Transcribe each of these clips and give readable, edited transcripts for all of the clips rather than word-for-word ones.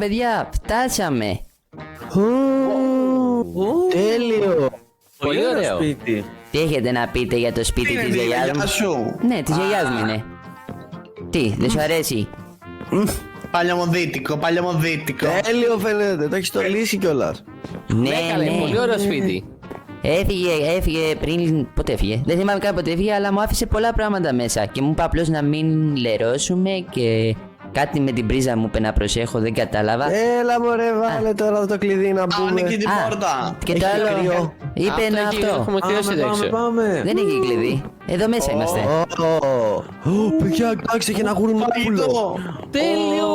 παιδιά, φτάσαμε. Τέλειο. Πολύ ωραίο σπίτι. Τι έχετε να πείτε για το σπίτι της γιαγιάς μου? Ναι, της γιαγιάς μου είναι. Τι, δεν σου αρέσει? Παλαιομοδίτικο. Τέλειο φαίνεται, το έχεις στολίσει κιόλας. Ναι, Καλέ, πολύ ωραίο σπίτι. Έφυγε πριν. Πότε έφυγε? Δεν θυμάμαι καν πότε έφυγε, αλλά μου άφησε πολλά πράγματα μέσα. Και μου είπε απλώς να μην λερώσουμε και κάτι με την πρίζα μου είπε να προσέχω, δεν κατάλαβα. Έλα μωρέ, βάλε τώρα το κλειδί να μπούμε. Ανοίγει την πόρτα. Και το άλλο κρύο. είπε ένα εκεί αυτό. έχουμε κρυώσει εδώ έξω. Πάμε. Δεν έχει κλειδί. Εδώ μέσα είμαστε. Παιδιά, εντάξει, έχει ένα γουρνόπουλο. Τέλειο!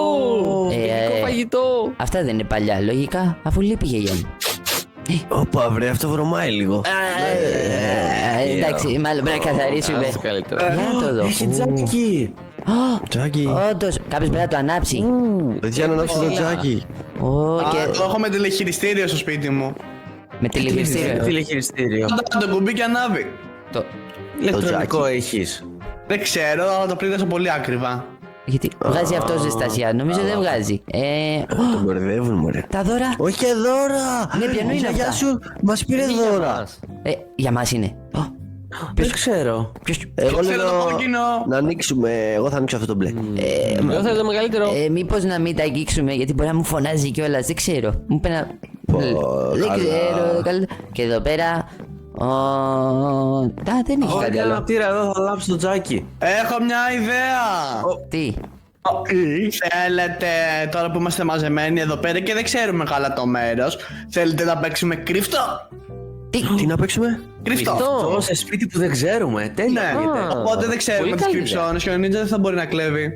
Φαγητικό φαγητό. Αυτά δεν είναι παλιά, λογικά, αφού λείπει η γιαγιά μου. Όπα βρε, αυτό βρωμάει λίγο. Εντάξει, μάλλον πρέπει να καθαρίσουμε. Αυτό καλύτερα. Για να το δω. Έχει τζάκι. Τζάκι. Όντως, κάποιος πρέπει να το ανάψει. Παιδιά, να ανάψει το τζάκι. Το έχω με τηλεχειριστήριο στο σπίτι μου. Με τηλεχειριστήριο. Τηλεχειριστήριο. Όταν το κουμπί και ανάβει. Το- Ηλεκτρονικό έχεις. Δεν ξέρω, αλλά το πλήρωσα πολύ ακριβά. Γιατί βγάζει αυτό ζεστασιά, νομίζω δεν βγάζει. Το μπερδεύουν μωρέ. Τα δώρα. Όχι δώρα! Ναι, ποιανού είναι Γεια αυτά? σου, μας πήρε δώρα. Για μας είναι. Δεν ξέρω. Εγώ Ξέρω το λέω κόκκινο. να ανοίξουμε, εγώ θα ανοίξω αυτό το μπλε. Εγώ θέλω το μεγαλύτερο. Μήπως να μην τα αγγίξουμε, γιατί μπορεί να μου φωνάζει κιόλας, δεν ξέρω. Μου είπε να... Δεν καλά. ξέρω, καλύτερα. Και εδώ πέρα... Δεν έχει κάτι άλλο. Αναπτήρα εδώ, θα λάψει το τζάκι. Έχω μια ιδέα. Τι? Θέλετε, τώρα που είμαστε μαζεμένοι εδώ πέρα και δεν ξέρουμε καλά το μέρος, θέλετε να παίξουμε κρυφτό? Τι να παίξουμε? Κρυφτό. Αυτό. Σε σπίτι που δεν ξέρουμε, τέλεια. Ναι, οπότε δεν ξέρουμε πολύ τις καλή κρυψώνες και ο Νίτζα δεν θα μπορεί να κλέβει.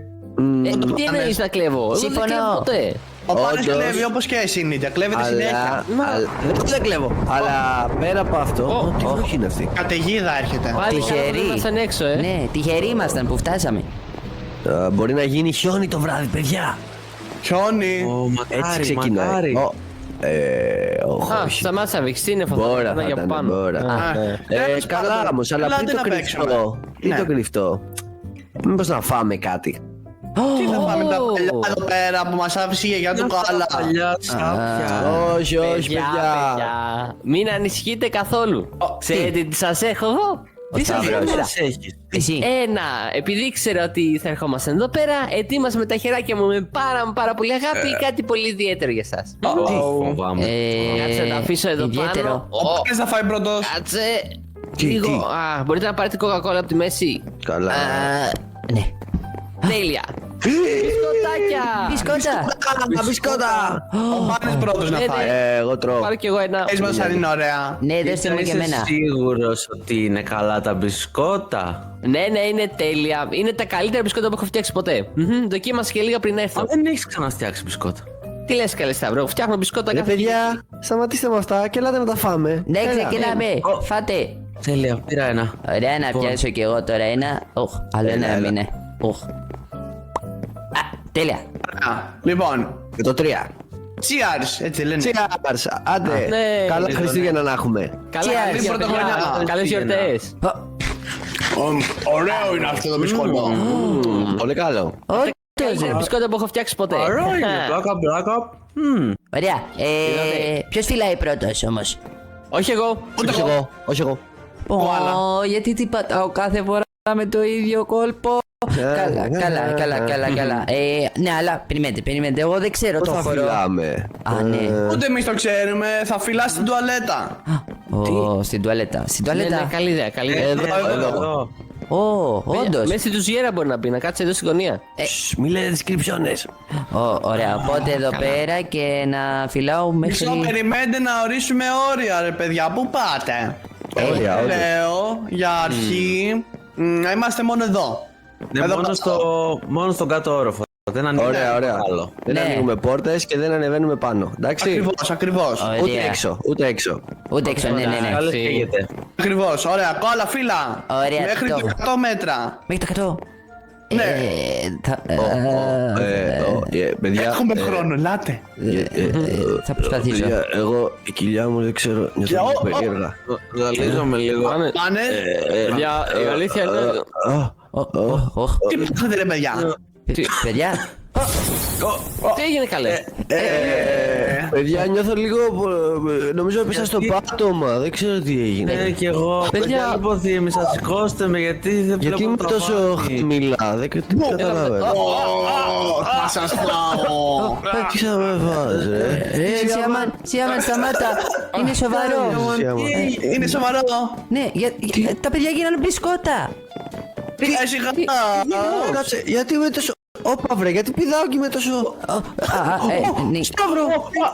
Τι εννοείς να κλέβω? Εγώ δεν Συμφωνώ. κλέβω ποτέ. Ο Πάνος Όντως. κλέβει όπως και εσύ Νίτζα, κλέβεται συνέχεια. Δεν κλέβω. Αλλά πέρα από αυτό, τι βροχή είναι αυτή? Καταιγίδα έρχεται. Πάλι Τυχεροί. ήμασταν έξω, Ναι, τυχεροί ήμασταν που φτάσαμε. Μπορεί να γίνει χιόνι το βράδυ, παιδιά. Χιόνι. Έτσι ξεκινάει. Α, σταμάτησα να βήξει, είναι Μπόρα φωτά θα για ήταν, πάνω. μπόρα. Τέλος Καλά πάντων, όμως, αλλά ελάτε πριν το να παίξουμε. κρυφτό. Πριν Ναι. το κρυφτό. Μήπως να φάμε κάτι? Τι θα πάμε τα παλιά εδώ πέρα που μας άφησε η γιαγιά του κόλλα. Όχι, όχι, παιδιά. Μην ανησυχείτε καθόλου. Ξέρετε τι σας έχω εγώ? Τι σας έχεις? Εσύ. Επειδή ήξερα ότι θα ερχόμασταν εδώ πέρα, ετοίμασα με τα χεράκια μου με πάρα πολύ αγάπη κάτι πολύ ιδιαίτερο για εσάς. Κάτσε να τα αφήσω εδώ ιδιαίτερο. πάνω. Ποιος θα φάει πρώτος? Κάτσε. Τι? Λίγο. Μπορείτε να πάρετε κοκακόλα από τη μέση. Καλά. Ναι. Τέλεια. Μπισκοτάκια. Μπισκότα. Τα μπισκότα. Ο Πάνος πρώτος να Ναι, φάει. Εγώ τρώω. Πάρω κι εγώ ένα. Πες μας αν είναι ωραία. Ναι, δώστε μου και εμένα. Σίγουρος ότι είναι καλά τα μπισκότα? Ναι, είναι τέλεια. Είναι τα καλύτερα μπισκότα που έχω φτιάξει ποτέ. Δοκίμασα και λίγα πριν έρθω. Δεν έχεις ξαναστιάξει μπισκότα. Τι λες, καλέ Σταύρο, φτιάχνω μπισκότα Ρε κάθε παιδιά, σταματήστε με αυτά και ελάτε να τα φάμε. Ναι, Έλα. ξεκινάμε. Φάτε. Τέλεια, πήρα ένα. Ωραία, να πιάσω κι εγώ τώρα ένα. Άλλο ένα έλα. έμεινε. Τέλεια. Λοιπόν, Και το 3. cheers, έτσι λένε. Cheers. Άντε. ναι. Καλά Χριστούγεννα να έχουμε. Καλά, Cheers. καλή Πρωτοχρονιά. πρωτοχρονιά. Καλές γιορτές. Ωραίο είναι αυτό το μπισκότο. Πολύ καλό. Καλύτερα μπισκότα που έχω φτιάξει ποτέ. Πλάκα. Ωραία. Ποιος φυλάει πρώτος όμως? Όχι εγώ. Ούτε Όχι εγώ. εγώ. Όχι εγώ. Γιατί τι πατάω κάθε φορά με το ίδιο κόλπο. Καλά. Ναι, αλλά περιμένετε. Εγώ δεν ξέρω Πώς το θα χώρο. φυλάμε? Ναι. Ούτε εμείς το ξέρουμε, θα φυλάς στην τουαλέτα. Στην τουαλέτα. Ναι, καλή ιδέα. Εδώ. Όντως. Μέσα στην τουζιέρα μπορεί να μπει, να κάτσει εδώ στην γωνία. Μη λέτε descriptions. Ωραία, οπότε εδώ πέρα και να φυλάω Μισό, μέχρι... περιμένετε να ορίσουμε όρια ρε παιδιά, πού πάτε? Όρια, όρια. Λέω, για αρχή, να είμαστε μόνο εδώ. Ναι, Εδώ μόνο στον κάτω όροφο. Δεν ανοίγει Ωραία. άλλο. Δεν Ναι. ανοίγουμε πόρτες και δεν ανεβαίνουμε πάνω. Εντάξει. Ακριβώς. Ωραία. Ούτε έξω. Ούτε έξω, ναι. Καλώς καίγεται. Ακριβώς, ωραία, κόλλα φύλλα. Ωραία, Μέχρι το. το 100 μέτρα. Μέχρι το 100. Ναι. Παιδιά. Έχουμε χρόνο, ελάτε. Θα προσπαθήσω. Παιδιά, εγώ η κοιλιά μου δεν ξέρω. Νιώθω λίγο περίεργα. Ζαλίζομαι λίγο. Πάνε. Παιδιά, η αλήθεια είναι. Τι ψάχνετε ρε παιδιά? Παιδιά, Τι έγινε καλέ? Παιδιά, νιώθω λίγο. Νομίζω έπεσα στο πάτωμα. Δεν ξέρω τι έγινε. Κι εγώ. Παιδιά, υποθύμησα, σηκώστε με γιατί δεν Γιατί βλέπω είμαι τα τόσο μάτια. χαμηλά, δεν καταλαβαίνω. Θα σας πάω. Τι θα με βάζε. Σιάμαν, σταμάτα. Είναι σοβαρό. Είναι σοβαρό. Ναι, τα παιδιά γίνανε μπισκότα. Σιγά. Κάτσε, γιατί είμαι τόσο. Όπα βρε, γιατί πηδάω και είμαι τόσο. Ναι. Σταύρο,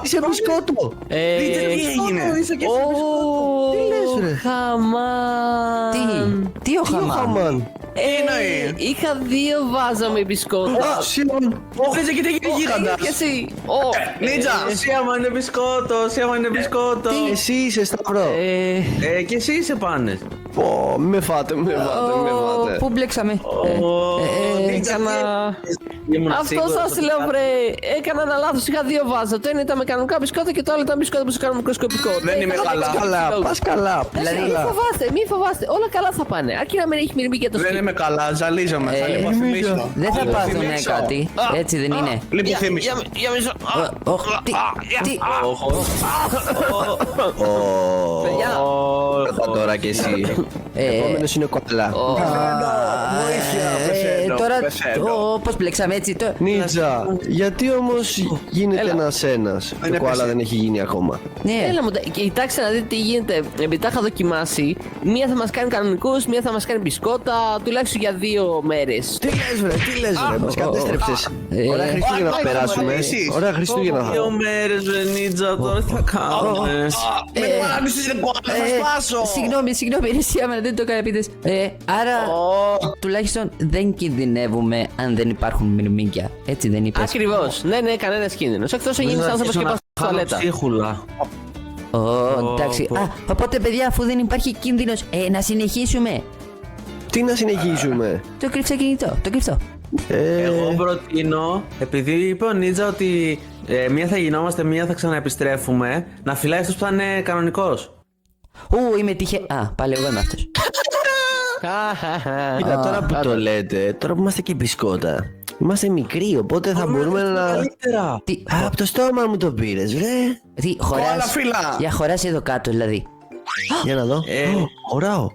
είσαι μπισκότο. Δείτε τι έγινε. Τι λες ρε. Χαμάν. Τι ο Χαμάν? Χαμάν. εννοεί? Είχα 2 βάζα με μπισκότα. Σιάμαν. Θες και τι έγινε γίγαντας. Και εσύ. Νίτσα. Σιάμα είναι μπισκότο, Σιάμα είναι μπισκότο. Εσύ είσαι Σταύρο. Και εσύ είσαι πάνες. Πω, μη με φάτε, μη με φάτε. Πού μπλέξαμε? Έκανα. Ήμουν Αυτό σίγουρος σας ότι λέω, κάτι- βρε. Έκανα ένα λάθος. Είχα 2 βάζα. Το ένα ήταν με κανονικά μπισκότα και το άλλο ήταν μπισκότα που σου κάνω μικροσκοπικό. Δεν είμαι καλά. Πας καλά. Δηλαδή, μη φοβάστε. Όλα καλά θα πάνε. Αρκεί να μην έχει μυρμή και το Δεν σπίτι. είμαι καλά, ζαλίζομαι. Θα λιποθυμίσω. Δεν θα πάθουνε λιποθυμίσω. κάτι. Έτσι δεν είναι. Λιποθυμίσω. Για μισό. Τι? Παιδιά. Τώρα κι εσύ. Επόμενος είναι ο Κολλά. Τώρα πεθαίνω. πώς μπλέξαμε έτσι? Νίτσα, γιατί όμως γίνεται ένας-ένας και ο Κοάλλα δεν έχει γίνει ακόμα. Ναι. Έλα μου, κοιτάξτε να δείτε τι γίνεται. Επειδή τα είχα δοκιμάσει, μία θα μας κάνει κανονικούς, μία θα μας κάνει μπισκότα, τουλάχιστον για 2 μέρες. Τι λες βρε, μας κατέστρεψες. Ωραία Χριστούγεννα θα περάσουμε. εσείς. Ωραία Χριστούγεννα θα. 2 μέρες ρε Νίτζα, τώρα τι θα κάνουμε. Με άνοιξες ρε κόλλα, θα σπάσω. Συγγνώμη, ρε Σιάμαν, δεν το έκανα επίτες. Άρα, τουλάχιστον δεν κινδυνεύουμε αν δεν υπάρχουν μυρμήγκια. Έτσι δεν είπες? Ακριβώς. Ναι, κανένας κίνδυνος. Εκτός αν γίνεις άνθρωπος και πας στη τουαλέτα. Ψίχουλα. Εντάξει. Οπότε παιδιά, αφού δεν υπάρχει κίνδυνος, να συνεχίσουμε. Τι να συνεχίσουμε. Το κρυφτό κινητό, το κρυφτό. Εγώ προτείνω, επειδή είπε ο Νίτζα ότι μία θα γινόμαστε, μία θα ξαναεπιστρέφουμε, να φυλάει αυτός που θα είναι κανονικός. Είμαι τυχε... πάλι εγώ είμαι αυτός. Κοίτα, τώρα που το λέτε, τώρα που είμαστε και μπισκότα, είμαστε μικροί, οπότε θα μπορούμε να. Καλύτερα. Τι, Από το στόμα μου το πήρες, βρε. τι χωράς... φύλλα. Για χωράς εδώ κάτω δηλαδή. Για να δω. Οράω.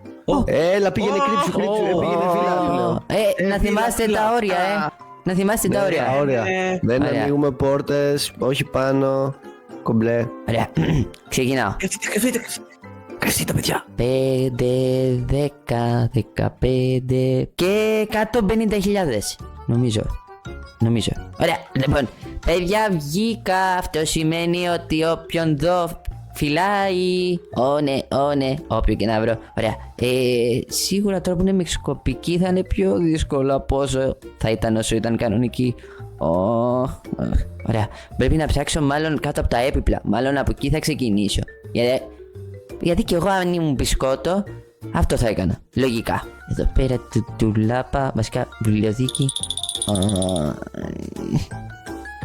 Έλα, πήγαινε κρύψου, πήγαινε φύλλα. Να θυμάστε τα όρια, Να θυμάστε τα όρια. Ωραία. Δεν Ωραία. ανοίγουμε πόρτες, όχι πάνω. Κομπλέ. Ωραία. Ξεκινάω. Κρυφτείτε, παιδιά. 5, 10, 15 και 150.000. Νομίζω. Ωραία. Λοιπόν, παιδιά, βγήκα. Αυτό σημαίνει ότι όποιον δω φυλάει. Ναι. Όποιο και να βρω. Ωραία. Σίγουρα τώρα που είναι μικροσκοπική θα είναι πιο δύσκολο από όσο θα ήταν όσο ήταν κανονική. Ωραία. Πρέπει να ψάξω μάλλον κάτω από τα έπιπλα. Μάλλον από εκεί θα ξεκινήσω. Γιατί και εγώ αν ήμουν μπισκότο, αυτό θα έκανα. Λογικά. Εδώ πέρα τουλάπα, βασικά βιβλιοθήκη.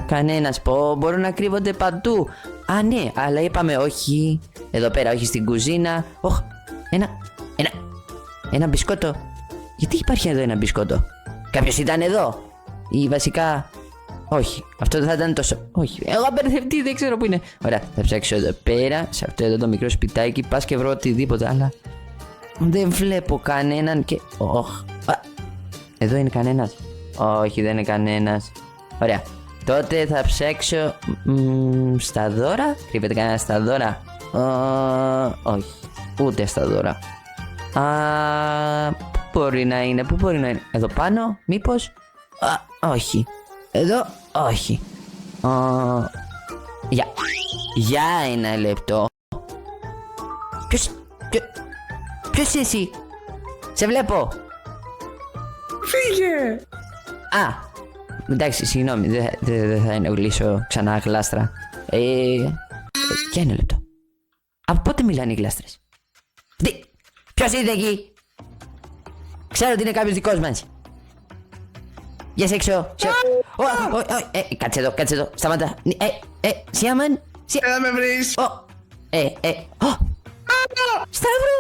Κανένας μπορούν να κρύβονται παντού. Ναι, αλλά είπαμε όχι. Εδώ πέρα, όχι στην κουζίνα. Ένα μπισκότο. Γιατί υπάρχει εδώ ένα μπισκότο? Κάποιος ήταν εδώ? Ή βασικά... Όχι, αυτό δεν θα ήταν τόσο. Όχι, εγώ μπερδευτεί, δεν ξέρω που είναι. Ωραία, θα ψάξω εδώ πέρα, σε αυτό εδώ το μικρό σπιτάκι. Πας και βρω οτιδήποτε, αλλά δεν βλέπω κανέναν και. Εδώ είναι κανένας? Όχι, δεν είναι κανένας. Ωραία, τότε θα ψάξω στα δώρα. Κρύβεται κανένα στα δώρα? Όχι, ούτε στα δώρα. Πού μπορεί να είναι? Εδώ πάνω, μήπως? Όχι. Εδώ, όχι. Για ένα λεπτό. Ποιος είσαι εσύ? Σε βλέπω. Φύγε. Εντάξει, συγγνώμη, δεν θα ενοχλήσω ξανά γλάστρα. Για ένα λεπτό. Από πότε μιλάνε οι γλάστρες? Ποιος είναι εκεί? Ξέρω ότι είναι κάποιος δικός μας. Γεια σε έξω. Κάτσε εδώ. Σταμάτα. Σιάμαν. Έλα με βρεις. Σταύρο.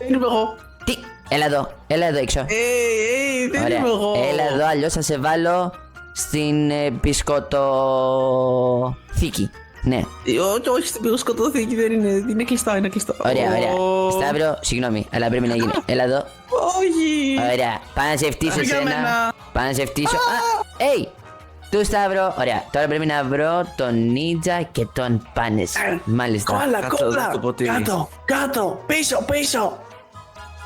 Είμαι εγώ. Έλα εδώ έξω. Δεν Ωραία. είμαι εγώ. Έλα εδώ, αλλιώς θα σε βάλω στην μπισκοτοθήκη. Ναι. Όχι, στην πισκοτοθήκη δεν είναι κλειστά, είναι κλειστά. Ωραία. Σταύρο, συγγνώμη, αλλά πρέπει να γίνει. Έλα εδώ. Όχι. Ωραία. Πάω να σε φτύσω Για σένα. μένα. Πάω να σε φτύσω. Του Σταύρο. Ωραία. Τώρα πρέπει να βρω τον Νίτζα και τον Πάνες. Μάλιστα. Κόλλα, Κάτω εδώ στο ποτήρι. κάτω, πίσω.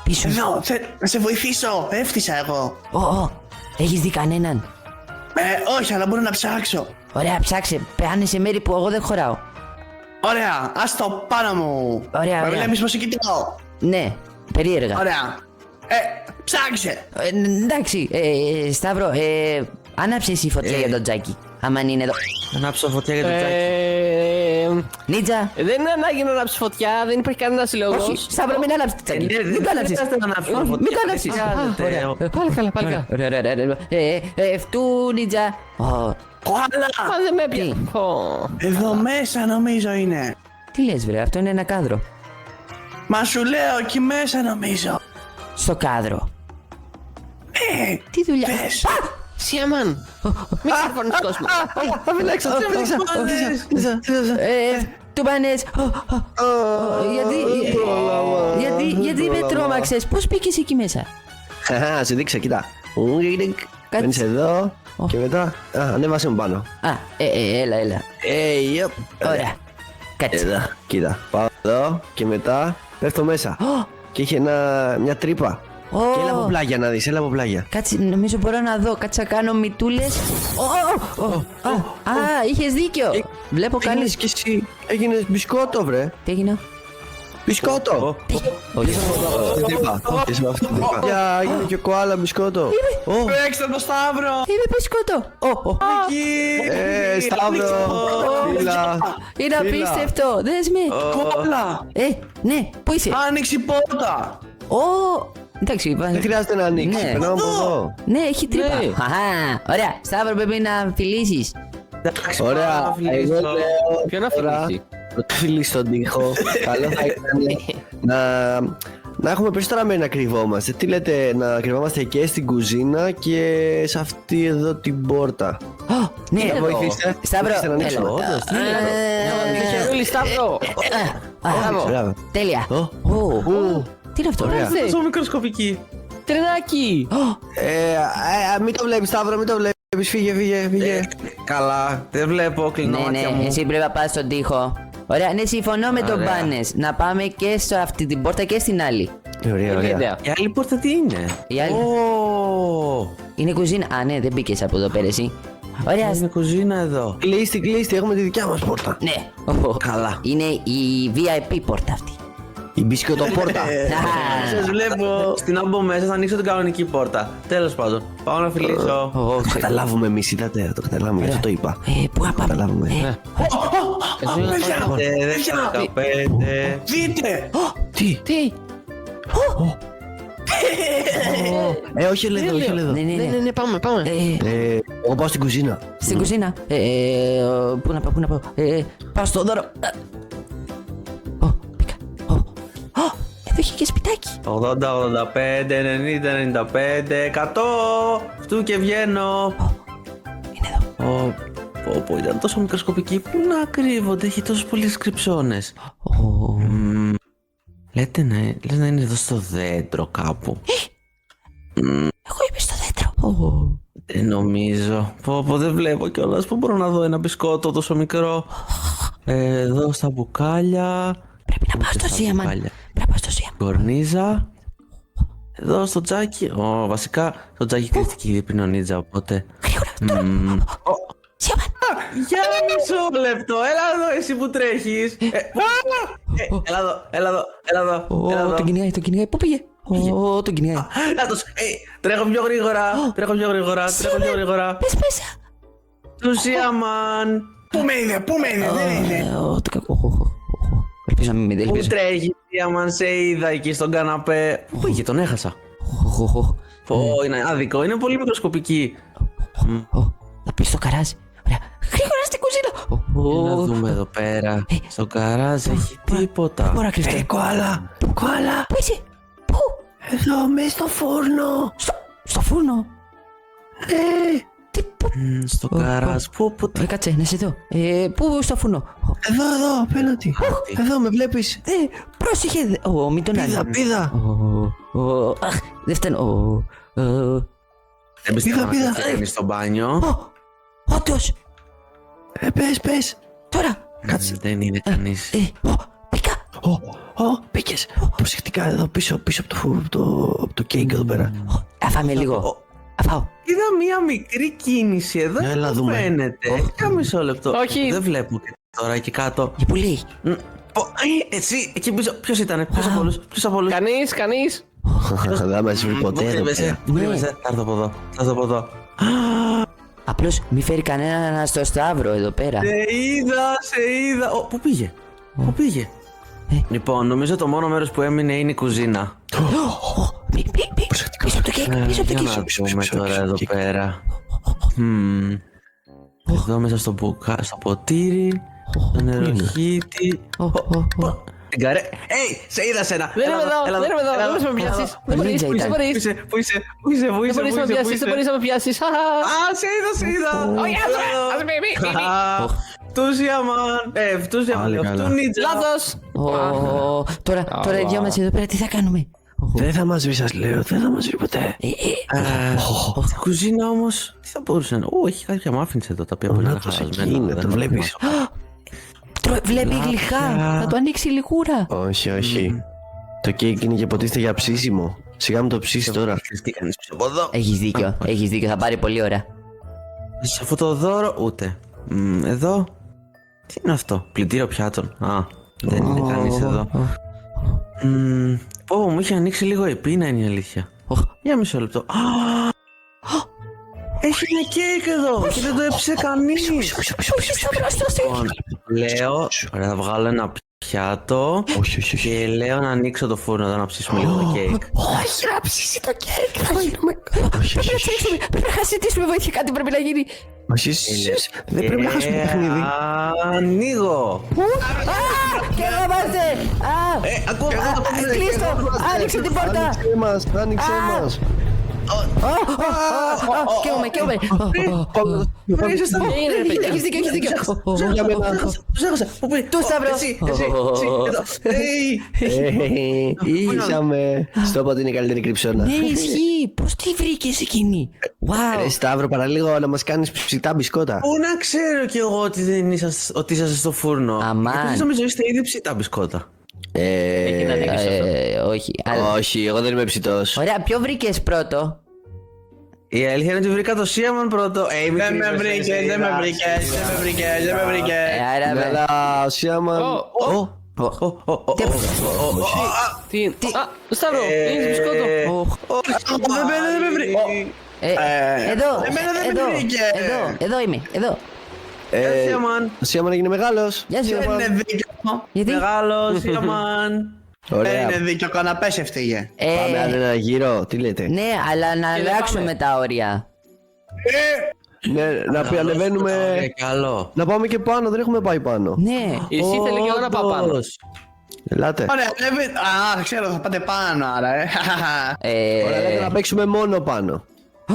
Πίσω. Εδώ, να σε βοηθήσω. Έφτιασα εγώ. Έχεις δει κανέναν? Όχι, αλλά μπορώ να ψάξω. Ωραία, ψάξε. Πάνε σε μέρη που εγώ δεν χωράω. Ωραία, ας το πάνω μου. Ωραία. Με βλέπεις πως κοιτάω. Ναι, περίεργα. Ωραία. Ψάξε. Εντάξει, Σταύρο, άναψε εσύ φωτιά για τον Τζάκι. Άμα είναι εδώ. Ανάψω φωτιά για το τσάκι. Νίτζα. Δεν είναι ανάγκη να ανάψει φωτιά, δεν υπάρχει κανένα λόγο. Όχι, Σταύρο, μην άναψες το Τζάκι. Μην το άναψες. Μην το άναψες. Πάλι καλά, πάλι καλά. Ωραία. Φτού, Νίτζα. Κόλλα. Μα δεν με έπιανε. Τι? Εδώ μέσα νομίζω είναι. Τι λες βρε, αυτό είναι ένα κάδρο. Μα σου λέω εκεί μέσα νομίζω. Στο κάδρο. Τι δουλειά. Πες. Σιαμάν. Μην ξεφωνείς κόσμο. Αφιλάξα. Του Πάνες. Γιατί με τρόμαξες, πώς μπήκες εκεί μέσα? Χαχα, σου δείξα, κοίτα. Μπαίνεις εδώ και μετά. Ανέβασε μου πάνω. Έλα. Yep. Ωραία. Κάτσε. Εδώ, κοίτα. Πάω εδώ και μετά πέφτω μέσα. Και είχε μια τρύπα. Και έλα από πλάγια να δεις, έλα από πλάγια. Κάτσε, νομίζω μπορώ να δω. Κάτσε να κάνω μυτούλες. Είχες δίκιο. Βλέπω καλή. Κάνεις κι εσύ, έγινες μπισκότο βρε. Τι έγινε? Μπισκότο. Όχι. Την τρύπα. Είσαι με αυτή την τρύπα. Για, έγινε και ο κοάλα μπισκότο. Παίξτε το Σταύρο. Είμαι πεσκότο. Σταύρο. Φίλα. Είναι απίστευτο. Δες με. Κόλλα. Ναι, πού είσαι? Άνοιξε η πόρτα. Εντάξει, Δεν χρειάζεται να ανοίξει, Ναι. περνάω από εδώ. ναι, έχει τρύπα. Ναι. Αχα, ωραία. Σταύρο, πρέπει να φιλήσεις. Ωραία, εγώ λέω Ποιο να τώρα φιλήσει? να φιλείς στον τοίχο. Καλό θα ήταν να έχουμε περισσότερα μέρη να κρυβόμαστε. Τι λέτε, να κρυβόμαστε και στην κουζίνα και σε αυτή εδώ την πόρτα. Ναι, Να βοηθήσετε. Σταύρο, Βοηθήστε να ανοίξω. έλα. Όντως, τι είναι αυτό. Χερούλη Σταύρο. Μπράβο. Τέλεια. Τι είναι αυτό? Ωραία. Τόσο μικροσκοπική. Τρενάκι. Μην το βλέπεις Σταύρο, μην το βλέπεις. Φύγε. Καλά, δεν βλέπω, κλείνω μάτια Ναι, μου. εσύ πρέπει να πας στον τοίχο. Ωραία, ναι, συμφωνώ με τον Ωραία. Πάνες. Να πάμε και σε αυτή την πόρτα και στην άλλη. Ωραία. Ιδέα. Η άλλη πόρτα τι είναι? Η άλλη Ω, είναι κουζίνα. Α, ναι, δεν μπήκες από εδώ πέρα εσύ. Ωραία. είναι κουζίνα εδώ. Κλείστη, έχουμε τη δικιά μας πόρτα. Ναι. Καλά. Είναι η VIP πόρτα αυτή. Η μπισκοτοπόρτα. Σας βλέπω. Στην άμπο μέσα θα ανοίξω την κανονική πόρτα. Τέλος πάντων, πάω να φιλήσω. Το καταλάβουμε εμείς, είδατε, το καταλάβουμε, γι' αυτό το είπα. Πού να πάμε? Καταλάβουμε. Παιδιά, 15. δείτε. Τι? Όχι εδώ, όχι εδώ. Ναι, πάμε. Εγώ πάω στην κουζίνα. Στην κουζίνα. Πού να πάω? Πάω στο δώρο. Μπήκα. Εδώ έχει και σπιτάκι. 80, 85, 90, 95, 100. Φτού και βγαίνω. Είναι εδώ. Πω, ήταν τόσο μικροσκοπική. Πού να κρύβονται, έχει τόσες πολλές κρυψώνες. Λες να είναι εδώ στο δέντρο κάπου. Εγώ είμαι στο δέντρο. Δεν νομίζω. Πω, δεν βλέπω κιόλας. Πού μπορώ να δω ένα μπισκότο τόσο μικρό? Εδώ στα μπουκάλια. Πρέπει να πάω στο Σίαμαν. Πρέπει να πάω στο Σίαμαν. Κορνίζα. Εδώ στο τζάκι. Βασικά το τζάκι κρύφτηκε ήδη πριν ο Νίτζα, οπότε. Γρήγορα, τώρα. Σίαμαν. Για μισό λεπτό, έλα εδώ εσύ που τρέχεις. Έλα εδώ. Τον κυνηγάει. Πού πήγε? Τον κυνηγάει. Νάτος, τρέχω πιο γρήγορα. Πες μέσα. Του Σίαμαν. Πού με είδε, δεν είναι. Το κακό. Ελπίζω να μην με Πού δει. τρέχει, Σίαμαν, σε είδα εκεί στον καναπέ. Πού πήγε, τον έχασα. Πω, είναι άδικο, είναι πολύ μικροσκοπική. Θα πει στο καράζ. Ωραία. Γρήγορα στην κουζίνα. Να δούμε εδώ πέρα. Στο καράζ έχει τίποτα. Μπορώ να κρυφτώ. Κοάλα. Πού είσαι? Πού? Εδώ, μέσα στο φούρνο. Στο φούρνο. Στο καράζ. Πού. Κάτσε, να σε δω. Πού στο φούρνο. Εδώ, απέναντι. Εδώ, με βλέπεις. Πρόσεχε. Μην τον άλλο. Πίδα. Αχ, δεν φταίνω. Δεν πιστεύω να Πήδα. κάνει στο μπάνιο. Όντως. Πες. Τώρα. Δεν είναι κανείς. Πήκα. Μπήκες. Προσεκτικά εδώ πίσω από το κέικ εδώ πέρα. Αφάμε λίγο. Αφάω. Είδα μία μικρή κίνηση εδώ. Έλα, Πού δούμε. φαίνεται. Για μισό λεπτό. Όχι. Δεν βλέπω και τώρα εκεί κάτω. Για πολύ. Εσύ, εκεί πίσω. Ποιος ήταν, ποιος από όλους. Κανείς. Δεν θα μας βρει ποτέ εδώ πέρα. Μου κρύβεσαι. Θα έρθω από εδώ. Απλώς μη φέρει κανένα στο Σταύρο εδώ πέρα. Σε είδα. Πού πήγε. Λοιπόν, νομίζω το μόνο μέρος που έμεινε είναι η κουζίνα. Πίσω από το κέικ. Πίσω από το Για κέικ. να δούμε τώρα εδώ πέρα. Εδώ μέσα στο ποτήρι. Το νεροχύτη. Την καρέ. Σε είδα σένα. Δεν είμαι εδώ, δεν μπορείς να με πιάσεις. Δεν μπορείς, Νίτσα ήταν. δεν μπορείς. Πού είσαι. Δεν μπορείς να με πιάσεις, δεν μπορείς να με πιάσεις. Σε είδα. Όχι, ας με. Φτούσιαμαν. Πάλι καλά. Του Νίτσα. Λάθος. Τώρα οι δυο μας εδώ πέρα τι θα κάνουμε. Δεν θα μας βρει, σας λέω. Δεν θα μας βρει ποτέ. Στην κουζίνα όμως, τι θα μπορούσε να. Έχει κάποια muffins εδώ τα οποία μπορεί να είναι Νάτος εκεί χαλασμένα. είναι, δεν τον βλέπεις. Βλέπει γλυκά. Θα του ανοίξει λιγούρα. Όχι. Το κέικ είναι και ποτίστε για ψήσιμο. Σιγά μου το ψήσει τώρα. Τι κάνεις πίσω από εδώ. Έχεις δίκιο. Θα πάρει πολύ ώρα. Σε αυτό το δώρο ούτε. Εδώ. Τι είναι αυτό. Πλυντήριο πιάτων. Δεν είναι κανείς εδώ. Μου είχε ανοίξει λίγο η πείνα, είναι η αλήθεια. Για μισό λεπτό. Έχει ένα κέικ εδώ και δεν το έψησε κανείς. Λοιπόν, λέω, ωραία, θα βγάλω ένα πιάτο και λέω να ανοίξω το φούρνο εδώ να ψήσουμε λίγο το κέικ. Όχι, να ψήσει το κέικ. Θα γίνουμε. Πρέπει να ζητήσουμε βοήθεια. Κάτι πρέπει να γίνει. Όχι, δεν πρέπει να χάσουμε το παιχνίδι. Ανοίγω. Κερδόμαστε. Ακούω αυτό το Κλείστο. Άνοιξε την πόρτα. Άνοιξε μας. Καίουμε. Έχεις δίκιο. Του Σταύρο. Είσαμε. Στο είπα ότι είναι η καλύτερη κρυψώνα. Ναι, ισχύει. Πώς τη βρήκες εκείνη. Wow. Σταύρο, παραλίγο να μας κάνεις ψητά μπισκότα. Πού να ξέρω κι εγώ ότι είσαστε στο φούρνο. Αμάν. Εσείς νομίζω είστε ήδη ψητά μπισκότα. Όχι. Όχι, εγώ δεν είμαι ψητός. Ωραία, ποιο βρήκες πρώτο. Η αλήθεια είναι ότι βρήκα το Σίαμαν πρώτο. Δεν με βρήκες. Άρα, Αλλά ο Σίαμαν. Τι. Σταύρο, έχεις μπισκότο. Δεν με βρήκε. Εμένα δεν με βρήκε. Εδώ είμαι. Σίαμαν. Ο Σίαμαν έγινε μεγάλος. Γεια σου. Δεν είναι δίκιο. Γιατί. Μεγάλο Σίαμαν. Δεν Ωραία. είναι δίκιο, καναπές έφταιγε. Πάμε άλλο ένα γύρο. Τι λέτε. Ναι, αλλά να δεν αλλάξουμε πάμε. τα όρια. Ναι, να ανεβαίνουμε. Καλό. Να πάμε και πάνω, δεν έχουμε πάει πάνω. Ναι. Εσύ θέλει και εγώ να πάω πάνω. Ελάτε. Ωραία, ξέρω, θα πάτε πάνω, άρα. Ωραία, λέτε να παίξουμε μόνο πάνω. 5,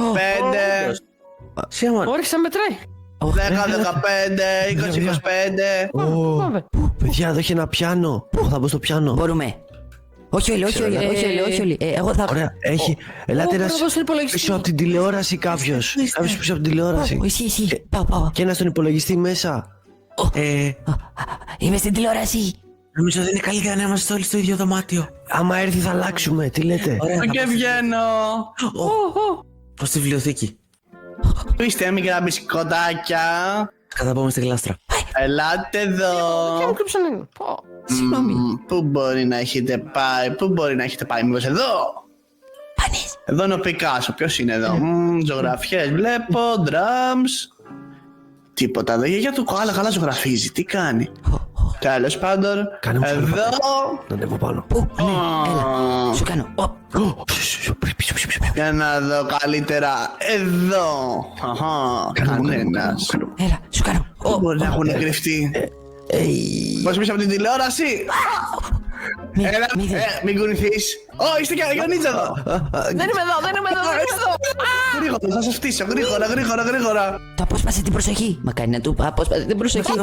Σίαμαν. Όρεξη να μετράει. 10, 15, 20, 25. Πάμε. Παιδιά, εδώ έχει ένα πιάνο. Θα μπω στο πιάνο. Μπορούμε. Όχι όλοι. Εγώ θα. Ωραία, έχει. Ελάτε πρέπει ένας να δω στον υπολογιστή. πίσω από την τηλεόραση κάποιος. Κάποιος πίσω από την τηλεόραση. Εσύ. Πάω. Και ένα στον υπολογιστή μέσα. Είμαι στην τηλεόραση. Νομίζω ότι είναι καλύτερα να είμαστε όλοι στο ίδιο δωμάτιο. Άμα έρθει θα αλλάξουμε, τι λέτε. Και βγαίνω. Προς τη βιβλιοθήκη. Πού είστε μικρά μπισκοτάκια. Καταπάμε στη γλάστρα. Ελάτε Και εδώ. μου κρύψαν ένα. Πω. Συγγνώμη. Πού μπορεί να έχετε πάει, μήπως εδώ. Πάνες. Εδώ είναι ο Πικάσο, ποιος είναι εδώ. Ζωγραφιές βλέπω, drums. Τίποτα εδώ, η γιαγιά του Κοάλα καλά ζωγραφίζει, τι κάνει. Τέλος πάντων, Κάνε μου εδώ. Να ανέβω πάνω. Πού, ναι, έλα. Σου κάνω. Για να δω καλύτερα, εδώ. Κανένας. Έλα, σου κάνω. Πού μπορεί να έχουν κρυφτεί. Πώς πίσω από την τηλεόραση. Έλα, μη δεις. μην κουνηθείς. Ω, είστε και ο Νίτσα εδώ. Δεν είμαι εδώ, δεν είμαι εδώ, δεν είμαι εδώ. Γρήγορα, θα σας φτύσω. Γρήγορα. Το απόσπασε την προσοχή. Μα κάνει να του απόσπασε την προσοχή.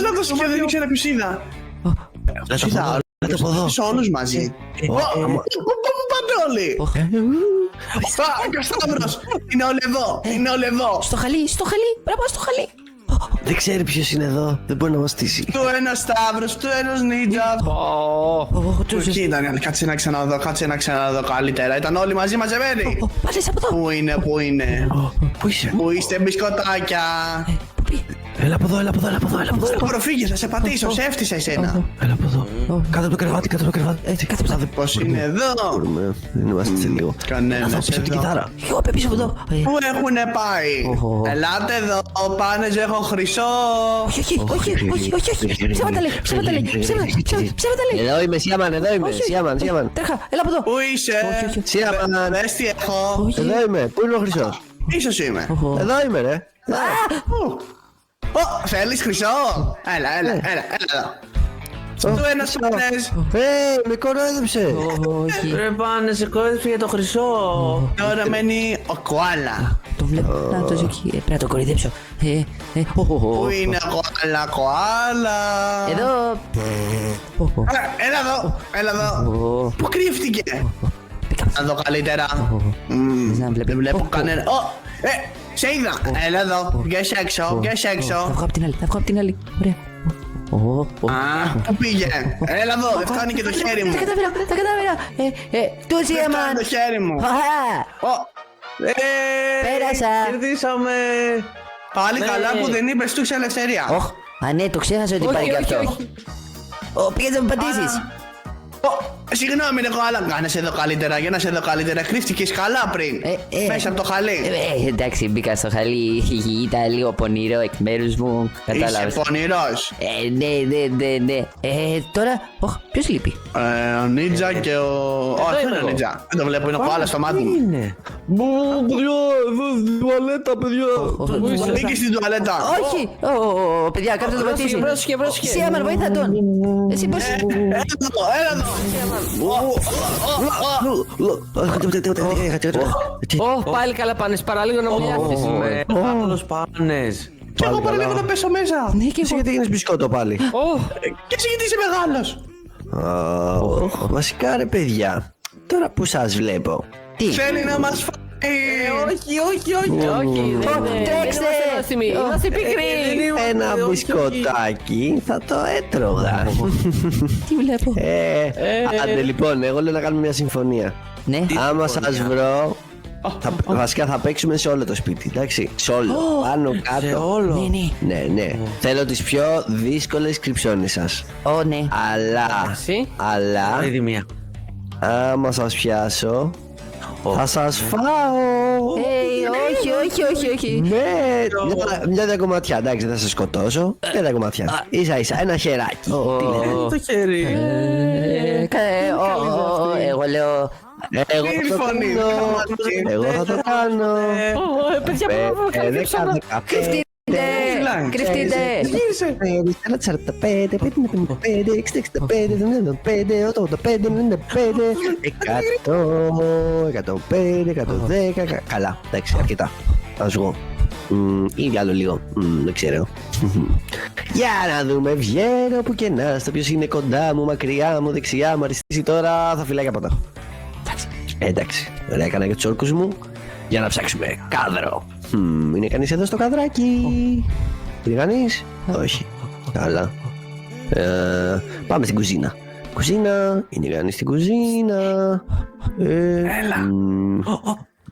Να δώσει και δεν ήξερα ποιος είδα. Λέτε από εδώ. Τους όλους μαζί. Πού πάτε όλοι. Ο Σταύρος. Είναι όλοι εδώ. Στο χαλί, πρέπει να πάω στο χαλί. Δεν ξέρει ποιος είναι εδώ. Δεν μπορεί να μας στήσει. Του ένας Σταύρος, του ένας Νίτσα. Εκεί ήταν, κάτσε να ξαναδώ καλύτερα. Ήταν όλοι μαζί μαζεμένοι. Πάλι από εδώ. Πού είναι. Πού είσαι? Πού είστε μπισκοτάκια. Έλα από εδώ. Προφύγε, θα σε πατήσω, σε έφτιασα εσένα. Έλα από εδώ. Κάτω από το κρεβάτι. Έτσι, κάτω από το Πώς είναι εδώ. μπορούμε. Δεν είμαστε σε λίγο. Κανένας Πίσω την εδώ. κιθάρα. Εγώ πίσω από εδώ. Πού έχουνε πάει. Ελάτε εδώ, πάνε έχω χρυσό. Όχι. Ψέματα λέει. Ψέματα λέει. Εδώ είμαι, Σιάμαν, εδώ είμαι. Σιάμαν. Τρέχα, έλα από εδώ. Πού είσαι. Σιάμαν. Δες τι έχω. Εδώ είμαι. Πού είναι ο χρυσός? Ίσως είμαι. Εδώ είμαι, ρε. Θέλεις χρυσό. Έλα εδώ. Του ένας πάνες. Με κορόιδεψε. Όχι. Ρε πάνε, σε κόλλησε για το χρυσό. Τώρα μένει ο Κοάλα. Το βλέπω. Να το εκεί. Πρέπει να το κοροϊδέψω. Πού είναι ο Κοάλα. Εδώ. Έλα εδώ. Πού κρύφτηκε. Να δω καλύτερα. Να βλέπει. Δεν βλέπω κανένα. Σε είδα. Έλα εδώ. Βγες έξω. Θα βγω απ' την άλλη. Ωραία. Πού πήγε. Έλα εδώ. Δεν φτάνει και το χέρι μου. Τα κατάφερα. Του Δεν φτάνει Σιέμαν. το χέρι μου. Πέρασα. Κερδίσαμε. Πάλι καλά που δεν είπες του ελευθερία. Α, ναι, το ξέχασα ότι υπάρχει και αυτό. Πήγες να με πατήσεις. Συγγνώμη, ρε Κοάλα. Κάνες εδώ καλύτερα. Για να σε δω καλύτερα. Κρύφτηκες καλά πριν. Μέσα από το χαλί. Εντάξει, μπήκα στο χαλί. Ήταν λίγο πονηρό εκ μέρους μου. Κατάλαβες. Είσαι πονηρός. Ναι. Τώρα, ποιος λείπει? Ο Νίτζα και ο... Όχι, δεν είναι ο Νίτζα. Δεν το βλέπω, είναι ο Κοάλα στο μάτι μου. Είναι. Παιδιά, εδώ στην τουαλέτα, παιδιά. Μπήκε στην τουαλέτα. Όχι! Παιδιά, κάποιος θα το πατήσει. Πρόσχε. Σιέμαν, βοήθα τον. Εσύ πώς... Έλα εδώ. Πάλι καλά πάνες, παραλίγο να μου λιάφεις. Άλλος πάνες. Και εγώ παραλίγο να πέσω μέσα. Ναι, και Εσύ γιατί γίνεις μπισκότο πάλι? Και εσύ γιατί είσαι μεγάλος. Βασικά ρε παιδιά, τώρα που σας βλέπω. τι? Θέλει να μας φάει. Όχι, Τρέξτε! είμαστε πικροί. Ένα μπισκοτάκι θα το έτρωγα. Τι βλέπω? Άντε λοιπόν, εγώ λέω να κάνουμε μια συμφωνία. Ναι. Άμα σας βρω, βασικά θα παίξουμε σε όλο το σπίτι, εντάξει. Σε όλο, πάνω Σε κάτω. όλο. Ναι. Θέλω τις πιο δύσκολες κρυψώνες σας. Ναι. Αλλά, Ήδη μία. άμα σας πιάσω, θα σας φάω. Όχι. Ναι, μια διακομματιά, εντάξει, δεν θα σας σκοτώσω. Μια διακομματιά, ίσα, ένα χεράκι. Τι λέτε? Το χέρι. Εγώ λέω... Εγώ θα το κάνω. Παιδιά, Δεν κάνω καφέ. Κρυφτείτε! 45, 55, 65, 65, 75, 85, 95, 100, 105, 110. Καλά, εντάξει, αρκετά. Θα σου πω. Ή άλλο λίγο, δεν ξέρω. Για να δούμε, βγαίνω που και να στο ποιος είναι κοντά μου, μακριά μου, δεξιά μου, αριστερή. Τώρα θα φυλάει από εδώ. Εντάξει, ωραία, έκανα και τους όρκους μου για να ψάξουμε κάδρο. Είναι κανείς εδώ στο καδράκι? Είναι κανείς? Όχι. Καλά. Πάμε στην κουζίνα. Κουζίνα, είναι κανείς στην κουζίνα? Έλα.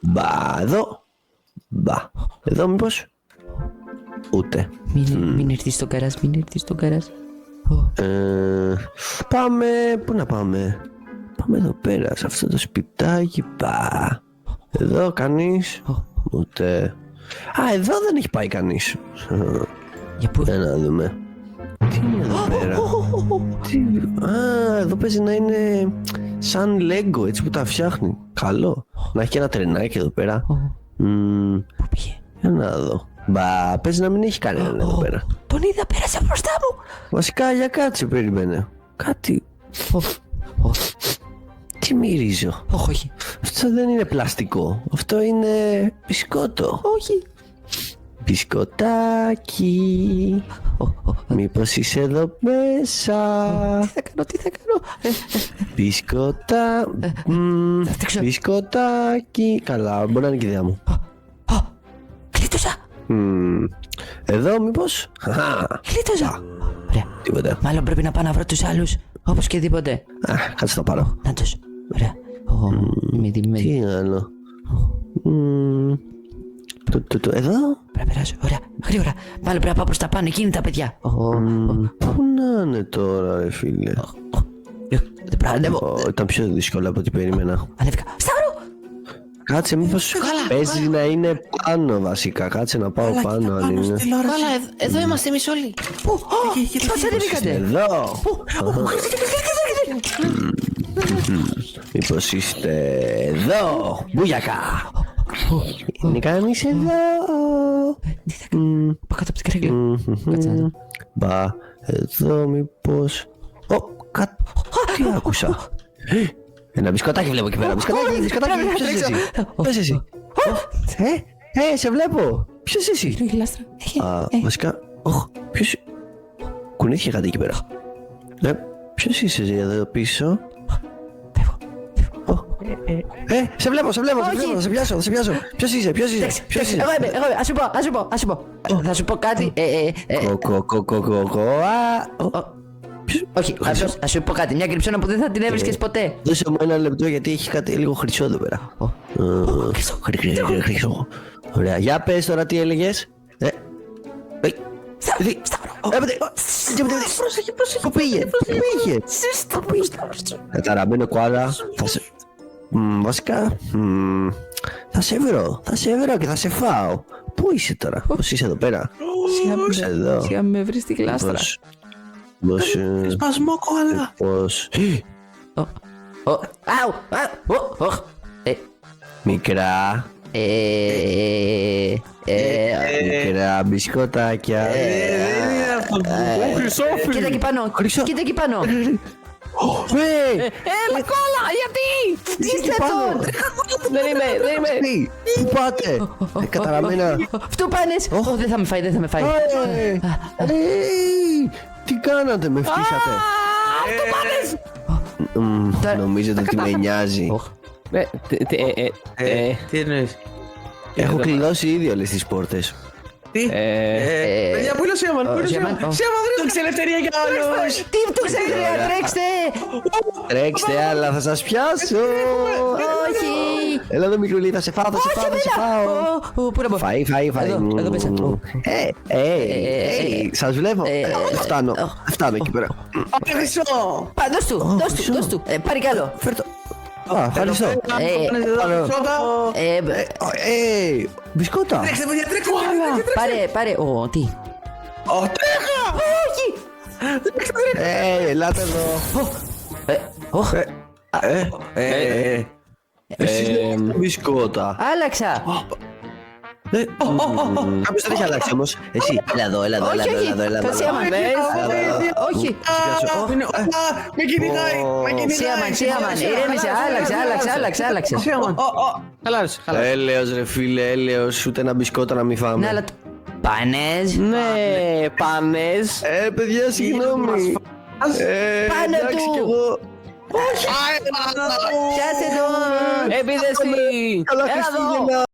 Μπα, εδώ. Μπα, εδώ μήπως? Ούτε. Μην έρθεις στο καράς. Πάμε, πού να πάμε? Πάμε εδώ πέρα, σε αυτό το σπιτάκι. Μπα. Εδώ κανείς? Ούτε. Εδώ δεν έχει πάει κανείς. Για πού? Για να δούμε. Τι είναι εδώ πέρα? Εδώ παίζει να είναι σαν Lego, έτσι που τα φτιάχνει. Καλό. Να έχει και ένα τρενάκι εδώ πέρα. Πού πήγε? Για να δω. Μπα, παίζει να μην έχει κανέναν εδώ πέρα. Τον είδα, πέρασε μπροστά μου. Βασικά, για κάτσε, περίμενε. Κάτι. Τι μυρίζω. Όχι. Αυτό δεν είναι πλαστικό. Αυτό είναι μπισκότο. Όχι. Μπισκοτάκι. Μήπως είσαι εδώ μέσα. Τι θα κάνω. Μπισκοτάκι. Μπισκοτάκι. Καλά, μπορεί να είναι και η ιδέα μου. Κλείτωσα. Εδώ μήπως. Κλείτωσα. Ωραία. Τίποτα. Μάλλον πρέπει να πάω να βρω τους άλλους. Όπως και τίποτε. Κάτσε το πάρω. Να τους. Ωραία. Τι άλλο. Εδώ. Πρέπει να περάσω. Ωραία. Γρήγορα. Μάλλον πρέπει να πάω προς τα πάνω. Εκεί είναι τα παιδιά. Πού να είναι τώρα, ρε φίλε. Δεν πρέπει να ανέβω. Ήταν πιο δύσκολο από ό,τι περίμενα. Ανέβηκα. Σταύρο! Κάτσε, μήπως παίζει να είναι πάνω βασικά. Κάτσε να πάω πάνω αν είναι. Καλά, εδώ είμαστε εμείς όλοι. Πού? Πώς ανέβηκατε? Εδώ. Μήπως είστε εδώ. Μπουγιακά. Είναι κανείς εδώ. Πάω κάτω από την καρέκλα. Κάτσε να δω. Μπα, εδώ μήπως. Κάτι άκουσα. Ένα μπισκοτάκι βλέπω εκεί πέρα. Μπισκοτάκι. Ποιος είσαι εσύ? Ποιος είσαι εσύ? Σε βλέπω. Ποιος είσαι εσύ? Είναι η γλάστρα. Βασικά. Ποιος. Κουνήθηκε κάτι εκεί πέρα. Ποιος είσαι εσύ εδώ πίσω? Σε βλέπω, σε πιάσω. Ποιος είσαι? Εγώ είμαι. Ας σου πω. Θα σου πω κάτι. Όχι, ας σου πω κάτι. Μια κρυψώνα που δεν θα την έβρισκες ποτέ. Δώσε μου ένα λεπτό γιατί έχει κάτι λίγο χρυσό εδώ πέρα. Χρυσό. Ωραία, για πες τώρα τι έλεγες. Σταύρο. Πού πήγε? Καταραμένο κοάλα. Βασικά θα σε βρω και θα σε φάω. Πού είσαι τώρα? Πώς είσαι εδώ πέρα? Εδώ. Σιγά με βρεις τη γλάστρα. Σπασμό κόλλα. Πώς. Αου. Μικρά μπισκοτάκια. Κοίτα εκεί πάνω. Κοίτα εκεί πάνω. Έλα κόλλα, γιατί? Είστε εδώ. Δεν είμαι. Πού πάτε? Καταραμένα. Φτουπάνες. Δεν θα με φάει. Τι κάνατε, με φτύσατε? Νομίζετε ότι με νοιάζει? Τι εννοείς? Έχω κλειδώσει ήδη όλες τις πόρτες. Παιδιά, πού είναι ο Σίαμαν? Σίαμαν, βρίσκεται ελευθερία για όλους. Τι του ξέφυγε, τρέξτε. Τρέξτε, αλλά θα σας πιάσω. Όχι. Έλα εδώ, μικρούλη, θα σε φάω. Πού να πω? Φαΐ. Εδώ μέσα. Σας βλέπω. Φτάνω εκεί πέρα. Χρυσό. Δώσ' του. Πάρει κι άλλο. Φέρ' το. Ευχαριστώ. Μπισκότα. Τρέξτε, παιδιά, τρέξτε. Πάρε. Τι? Όχι. Ελάτε εδώ. Εσείς δεν μπισκότα. Άλλαξα. Κάποιος δεν έχει αλλάξει όμως. Εσύ, έλα εδώ. Το Σίαμαν. Όχι. Με κυνηγάει. Σίαμαν. Ηρέμησε. Άλλαξε. Χαλάρωσε. Έλεος ρε φίλε, έλεος. Ούτε ένα μπισκότα να μην Ναι, φάμε. αλλά... Πάνες. Ναι, πάνες. Παιδιά, συγγνώμη. Πάνω εντάξει του. κι εγώ. Πιάστε το. Επίδεση. Καλά Έλα εδώ. Χριστούγεννα.